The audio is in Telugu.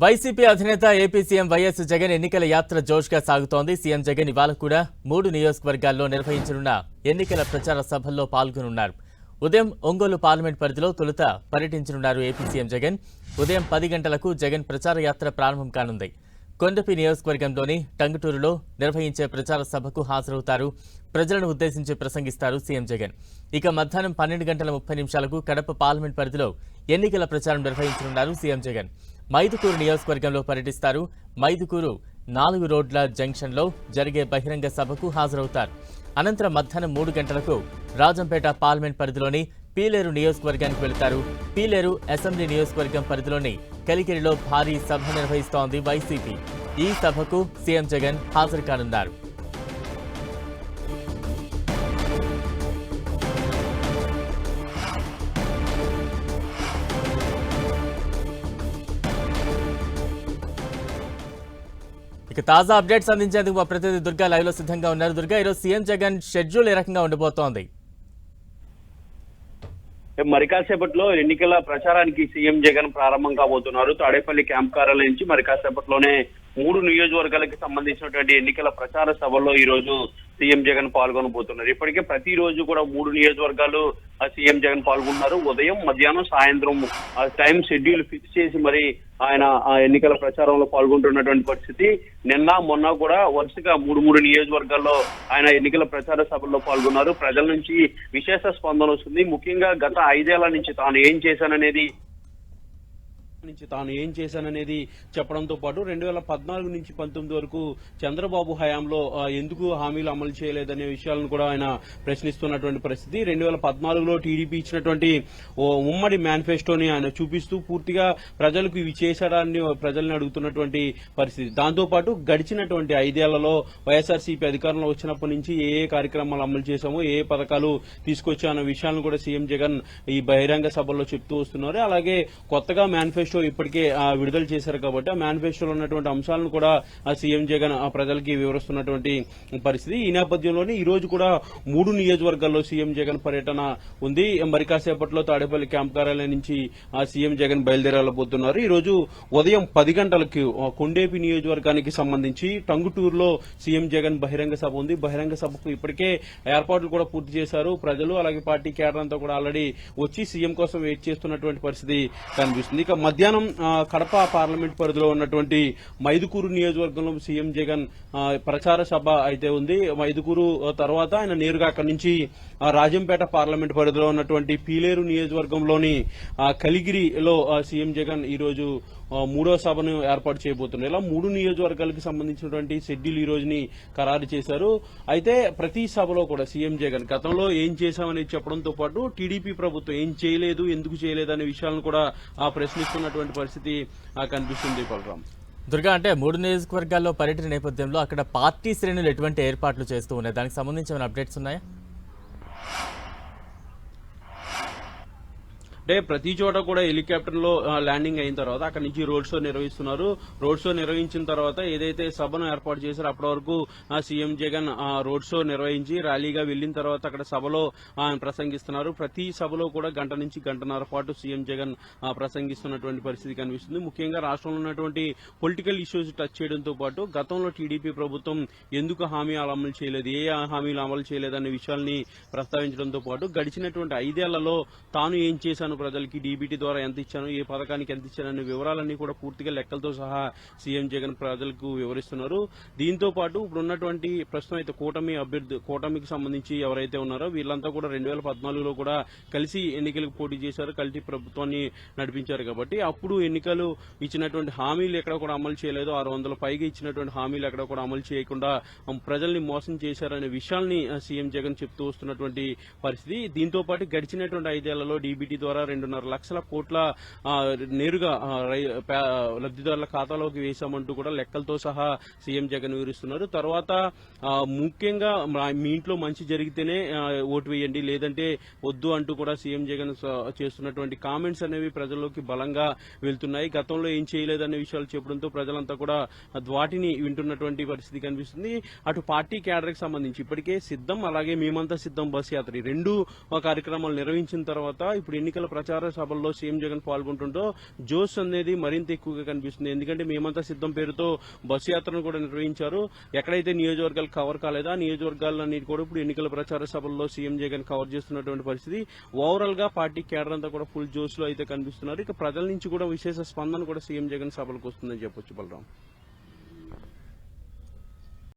వైసీపీ అధినేత ఏపీ సీఎం వైఎస్ జగన్ ఎన్నికల యాత్ర జోష్గా సాగుతోంది. సీఎం జగన్ ఇవాళ కూడా 3 నియోజకవర్గాల్లో నిర్వహించనున్న ఎన్నికల ప్రచార సభల్లో పాల్గొనున్నారు. ఉదయం ఒంగోలు పార్లమెంట్ పరిధిలో తొలుత పర్యటించనున్నారు ఏపీ సీఎం జగన్. ఉదయం 10 గంటలకు జగన్ ప్రచార యాత్ర ప్రారంభం కానుంది. కొండపి నియోజకవర్గంలోని టంగుటూరులో నిర్వహించే ప్రచార సభకు హాజరవుతారు. ప్రజలను ఉద్దేశించి ప్రసంగిస్తారు సీఎం జగన్. ఇక మధ్యాహ్నం 12:30 కడప పార్లమెంట్ పరిధిలో ఎన్నికల ప్రచారం నిర్వహించనున్నారు సీఎం జగన్. మైదుకూరు నియోజకవర్గంలో పర్యటిస్తారు. మైదుకూరు 4 రోడ్ల జంక్షన్లో జరిగే బహిరంగ సభకు హాజరవుతారు. అనంతరం మధ్యాహ్నం 3 గంటలకు రాజంపేట పార్లమెంట్ పరిధిలోని పీలేరు నియోజకవర్గానికి వెళతారు. పీలేరు అసెంబ్లీ నియోజకవర్గం పరిధిలోని కలికిరిలో భారీ సభ నిర్వహిస్తోంది వైసీపీ. ఈ సభకు సీఎం జగన్ హాజరు కానున్నారు. ఇక తాజా అప్డేట్స్ అందించేందుకు మా ప్రతినిధి దుర్గా లైవ్ లో సిద్ధంగా ఉన్నారు. దుర్గా, ఈరోజు సీఎం జగన్ షెడ్యూల్ ఏ రకంగా ఉండబోతోంది? మరి కాసేపట్లో ఎన్నికల ప్రచారానికి సీఎం జగన్ ప్రారంభం కాబోతున్నారు. తాడేపల్లి క్యాంప్ కార్యాలయం నుంచి మరి కాసేపట్లోనే 3 నియోజకవర్గాలకు సంబంధించినటువంటి ఎన్నికల ప్రచార సభల్లో ఈ రోజు సీఎం జగన్ పాల్గొనబోతున్నారు. ఇప్పటికే ప్రతిరోజు కూడా 3 నియోజకవర్గాలు సీఎం జగన్ పాల్గొన్నారు. ఉదయం, మధ్యాహ్నం, సాయంత్రం టైం షెడ్యూల్ ఫిక్స్ చేసి మరి ఆయన ఆ ఎన్నికల ప్రచారంలో పాల్గొంటున్నటువంటి పరిస్థితి. నిన్న మొన్న కూడా వరుసగా 3 నియోజకవర్గాల్లో ఆయన ఎన్నికల ప్రచార సభల్లో పాల్గొన్నారు. ప్రజల నుంచి విశేష స్పందన వస్తుంది. ముఖ్యంగా గత 5 ఏళ్ల నుంచి తాను ఏం చేశాననేది చెప్పడంతో పాటు 2014 నుంచి 19 వరకు చంద్రబాబు హయాంలో ఎందుకు హామీలు అమలు చేయలేదనే విషయాలను కూడా ఆయన ప్రశ్నిస్తున్నటువంటి పరిస్థితి. 2014లో టీడీపీ ఇచ్చినటువంటి ఉమ్మడి మేనిఫెస్టోని ఆయన చూపిస్తూ పూర్తిగా ప్రజలకు ఇవి చేశాడని ప్రజల్ని అడుగుతున్నటువంటి పరిస్థితి. దాంతో పాటు గడిచినటువంటి 5 ఏళ్లలో వైఎస్ఆర్సీపీ అధికారంలో వచ్చినప్పటి నుంచి ఏ కార్యక్రమాలు అమలు చేశామో, ఏ పథకాలు తీసుకొచ్చామన్న విషయాలను కూడా సీఎం జగన్ ఈ బహిరంగ సభల్లో చెప్తూ వస్తున్నారు. అలాగే కొత్తగా మేనిఫెస్టో ఇప్పటికే విడుదల చేశారు కాబట్టి ఆ మేనిఫెస్టోలో ఉన్నటువంటి అంశాలను కూడా సీఎం జగన్ ప్రజలకి వివరిస్తున్నటువంటి పరిస్థితి. ఈ నేపథ్యంలోనే ఈ రోజు కూడా 3 నియోజకవర్గాల్లో సీఎం జగన్ పర్యటన ఉంది. మరి కాసేపట్లో తాడేపల్లి క్యాంప్ కార్యాలయం నుంచి సీఎం జగన్ బయలుదేరబోతున్నారు. ఈ రోజు ఉదయం 10 గంటలకు కొండేపి నియోజకవర్గానికి సంబంధించి టంగుటూరులో సీఎం జగన్ బహిరంగ సభ ఉంది. బహిరంగ సభకు ఇప్పటికే ఏర్పాట్లు కూడా పూర్తి చేశారు. ప్రజలు అలాగే పార్టీ కేడర్ అంతా కూడా ఆల్రెడీ వచ్చి సీఎం కోసం వెయిట్ చేస్తున్నటువంటి పరిస్థితి కనిపిస్తుంది. ఇక మధ్యాహ్నం కడప పార్లమెంట్ పరిధిలో ఉన్నటువంటి మైదుకూరు నియోజకవర్గంలో సీఎం జగన్ ప్రచార సభ అయితే ఉంది. మైదుకూరు తర్వాత ఆయన నేరుగా అక్కడి నుంచి రాజంపేట పార్లమెంట్ పరిధిలో ఉన్నటువంటి పీలేరు నియోజకవర్గంలోని కలిగిరిలో సీఎం జగన్ ఈ రోజు 3వ సభను ఏర్పాటు చేయబోతున్నారు. ఇలా 3 నియోజకవర్గాలకు సంబంధించినటువంటి షెడ్యూల్ ఈ రోజుని ఖరారు చేశారు. అయితే ప్రతి సభలో కూడా సీఎం జగన్ గతంలో ఏం చేశామని చెప్పడంతో పాటు టీడీపీ ప్రభుత్వం ఏం చేయలేదు, ఎందుకు చేయలేదు అనే విషయాలను కూడా ప్రశ్నిస్తున్నటువంటి పరిస్థితి కనిపిస్తుంది. బలరాం, దుర్గా, అంటే 3 నియోజకవర్గాల్లో పర్యటన నేపథ్యంలో అక్కడ పార్టీ శ్రేణులు ఎటువంటి ఏర్పాట్లు చేస్తూ ఉన్నాయి? దానికి సంబంధించి అప్డేట్స్ ఉన్నాయా? అంటే ప్రతి చోట కూడా హెలికాప్టర్ లో ల్యాండింగ్ అయిన తర్వాత అక్కడి నుంచి రోడ్ షో నిర్వహిస్తున్నారు. రోడ్ షో నిర్వహించిన తర్వాత ఏదైతే సభను ఏర్పాటు చేశారో అప్పటి వరకు సీఎం జగన్ రోడ్ షో నిర్వహించి ర్యాలీగా వెళ్లిన తర్వాత అక్కడ సభలో ప్రసంగిస్తున్నారు. ప్రతి సభలో కూడా గంట నుంచి గంటన్నర పాటు సీఎం జగన్ ప్రసంగిస్తున్నటువంటి పరిస్థితి కనిపిస్తుంది. ముఖ్యంగా రాష్ట్రంలో ఉన్నటువంటి పొలిటికల్ ఇష్యూస్ టచ్ చేయడంతో పాటు గతంలో టీడీపీ ప్రభుత్వం ఎందుకు హామీలు అమలు చేయలేదు, ఏ హామీలు అమలు చేయలేదనే విషయాల్ని ప్రస్తావించడంతో పాటు గడిచినటువంటి 5 ఏళ్లలో తాను ఏం చేశాను, ప్రజలకి డీబీటీ ద్వారా ఎంత ఇచ్చాను, ఏ పథకానికి ఎంత ఇచ్చాననే వివరాలన్నీ కూడా పూర్తిగా లెక్కలతో సహా సీఎం జగన్ ప్రజలకు వివరిస్తున్నారు. దీంతో పాటు ఇప్పుడు ఉన్నటువంటి ప్రస్తుతం అయితే కూటమికి సంబంధించి ఎవరైతే ఉన్నారో వీళ్ళంతా కూడా 2014లో కూడా కలిసి ఎన్నికలకు పోటీ చేశారు, కలిసి ప్రభుత్వాన్ని నడిపించారు. కాబట్టి అప్పుడు ఎన్నికలు ఇచ్చినటువంటి హామీలు ఎక్కడ కూడా అమలు చేయలేదు. 600 పైగా ఇచ్చినటువంటి హామీలు ఎక్కడ కూడా అమలు చేయకుండా ప్రజల్ని మోసం చేశారనే విషయాల్ని సీఎం జగన్ చెప్తూ వస్తున్నటువంటి పరిస్థితి. దీంతో పాటు గడిచినటువంటి 5 ఏళ్లలో డీబీటీ ద్వారా 2.5 లక్షల కోట్ల నేరుగా లబ్దిదారుల ఖాతాలోకి వేశామంటూ కూడా లెక్కలతో సహా సీఎం జగన్ వివరిస్తున్నారు. తర్వాత ముఖ్యంగా మీ ఇంట్లో మంచి జరిగితేనే ఓటు వేయండి, లేదంటే వద్దు అంటూ కూడా సీఎం జగన్ చేస్తున్నటువంటి కామెంట్స్ అనేవి ప్రజల్లోకి బలంగా వెళ్తున్నాయి. గతంలో ఏం చేయలేదనే విషయాలు చెప్పడంతో ప్రజలంతా కూడా వాటిని వింటున్నటువంటి పరిస్థితి కనిపిస్తుంది. అటు పార్టీ క్యాడర్కి సంబంధించి ఇప్పటికే సిద్ధం, అలాగే మేమంతా సిద్ధం బస్ యాత్ర 2 కార్యక్రమాలు నిర్వహించిన తర్వాత ఇప్పుడు ఎన్నికల ప్రచార సభల్లో సీఎం జగన్ పాల్గొంటుంటో జోష్ అనేది మరింత ఎక్కువగా కనిపిస్తుంది. ఎందుకంటే మేమంతా సిద్ధం పేరుతో బస్సు యాత్రను కూడా నిర్వహించారు. ఎక్కడైతే నియోజకవర్గాలు కవర్ కాలేదో ఆ నియోజకవర్గాలన్నిటి కూడా ఇప్పుడు ఎన్నికల ప్రచార సభల్లో సీఎం జగన్ కవర్ చేస్తున్నటువంటి పరిస్థితి. ఓవరాల్ గా పార్టీ కేడర్ అంతా కూడా ఫుల్ జోష్ లో అయితే కనిపిస్తున్నారు. ఇక ప్రజల నుంచి కూడా విశేష స్పందన కూడా సీఎం జగన్ సభలకు వస్తుందని చెప్పొచ్చు బలరాం.